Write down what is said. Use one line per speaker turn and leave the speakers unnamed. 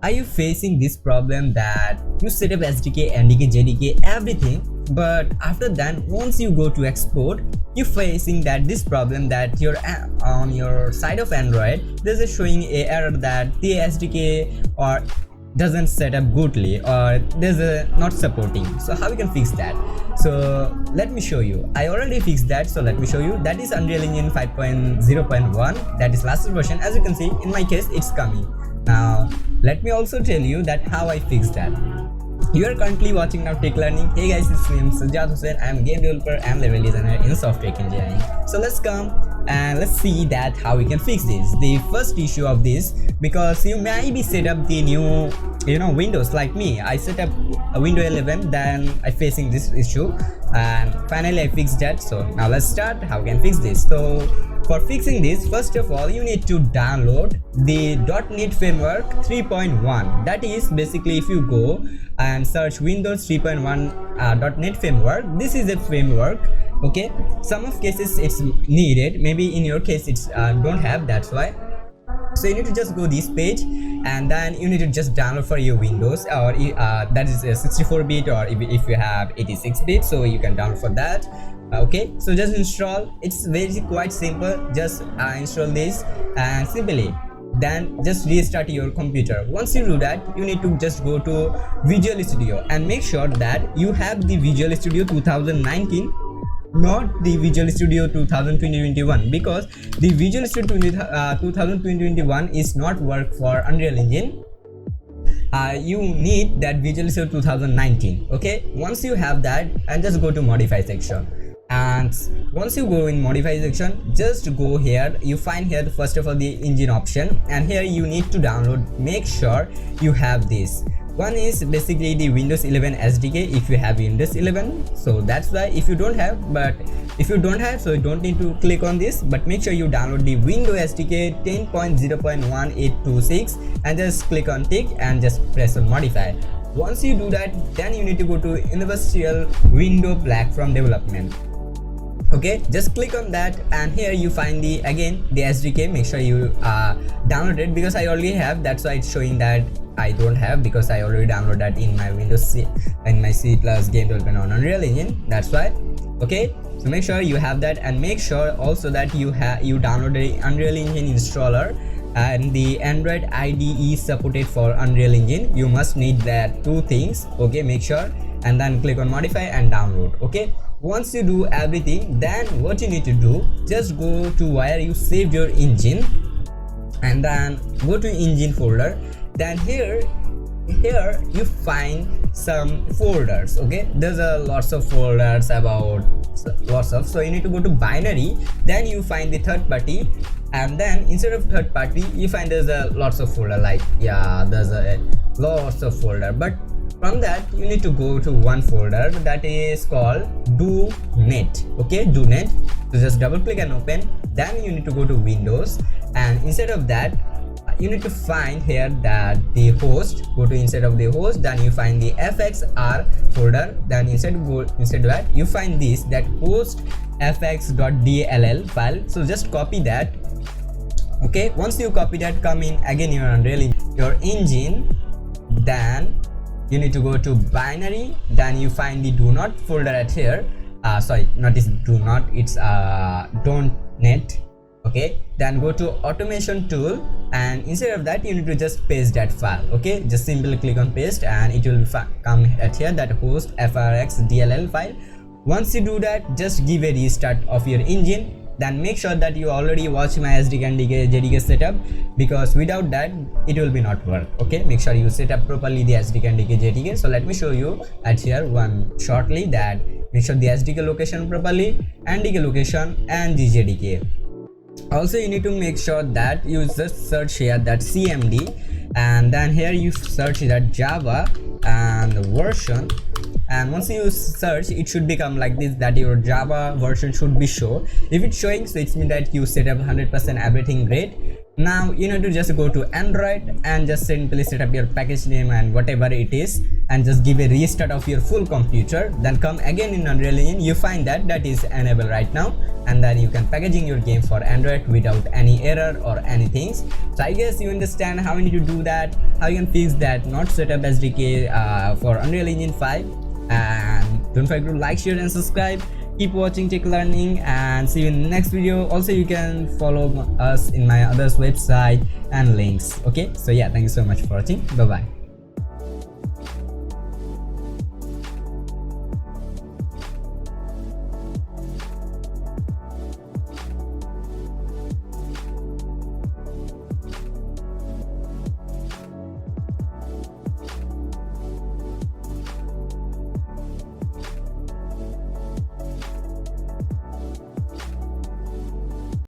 Are you facing this problem that you set up SDK, NDK, JDK, everything, but after that once you go to export, you're facing that this problem that you're on your side of Android, this is showing a error that the SDK or doesn't set up goodly, or there's a not supporting. So how we can fix that? So let me show you. I already fixed that, so let me show you. That is Unreal Engine 5.0.1, that is last version. As you can see, in my case it's coming. Now let me also tell you that how I fixed that. You are currently watching now Tech Learning. Hey guys, it's me Sajjad Hussain. I am a game developer and level designer in software engineering. So let's come and let's see that how we can fix this. The first issue of this, because you maybe set up the new Windows like me. I set up a Windows 11, then I facing this issue, and finally I fixed that. So now let's start how we can fix this. So for fixing this, first of all you need to download the .NET framework 3.1. that is basically, if you go and search Windows 3.1 .NET framework, this is a framework. Okay, some of cases it's needed, maybe in your case it's don't have, that's why. So you need to just go this page, and then you need to just download for your Windows, or that is a 64-bit, or if you have 86-bit, so you can download for that. Okay, so just install. It's very quite simple. Just install this and simply then just restart your computer. Once you do that, you need to just go to Visual Studio and make sure that you have the Visual Studio 2019, not the Visual Studio 2021, because the Visual Studio 2021 is not work for Unreal Engine. You need that Visual Studio 2019. Okay, once you have that, and just go to modify section, and once you go in modify section, just go here. You find here first of all the engine option, and here you need to download. Make sure you have this. One is basically the Windows 11 SDK if you have Windows 11, so that's why. If you don't have, so you don't need to click on this, but make sure you download the Windows SDK 10.0.1826 and just click on tick and just press on modify. Once you do that, then you need to go to Universal Window Platform Development. Okay, just click on that, and here you find the SDK. Make sure you download it, because I already have, that's why it's showing that I don't have, because I already downloaded that in my Windows C, in my C+ game development on Unreal Engine, that's why. Okay, so make sure you have that, and make sure also that you download the Unreal Engine installer and the Android IDE supported for Unreal Engine. You must need that two things. Okay, make sure, and then click on modify and download. Okay, once you do everything, then what you need to do, just go to where you saved your engine, and then go to engine folder. Then here you find some folders. Okay, there's lots of folders about lots of, so you need to go to binary, then you find the third party, and then instead of third party you find there's lots of folder, like there's lots of folder, but from that you need to go to one folder that is called do.net. Okay, do.net. So just double click and open. Then you need to go to Windows, and instead of that you need to find here that the host. Go to instead of the host, then you find the fxr folder. Then instead of that you find this, that host fx.dll file. So just copy that. Okay, once you copy that, come in again your engine, then you need to go to binary, then you find the do not folder at here. Sorry, not is do not, it's don't.net. Okay, then go to automation tool, and instead of that you need to just paste that file. Okay, just simply click on paste, and it will come at here, that host frx.dll file. Once you do that, just give a restart of your engine. Then make sure that you already watch my SDK and JDK setup, because without that it will be not work. Okay, make sure you set up properly the SDK and JDK. So let me show you at here one shortly, that make sure the SDK location properly, NDK location, and the JDK. Also you need to make sure that you just search here that CMD, and then here you search that Java and version, and once you search it should become like this, that your Java version should be show. If it's showing, so it means that you set up 100% everything great. Now you need to just go to Android and just simply set up your package name and whatever it is, and just give a restart of your full computer. Then come again in Unreal Engine, you find that that is enabled right now, and then you can packaging your game for Android without any error or anything. So I guess you understand how you need to do that, how you can fix that not set up SDK for Unreal Engine 5. And don't forget to like, share and subscribe. Keep watching Tech Learning, and see you in the next video. Also you can follow us in my others website and links. Okay, so yeah, thank you so much for watching. Bye bye.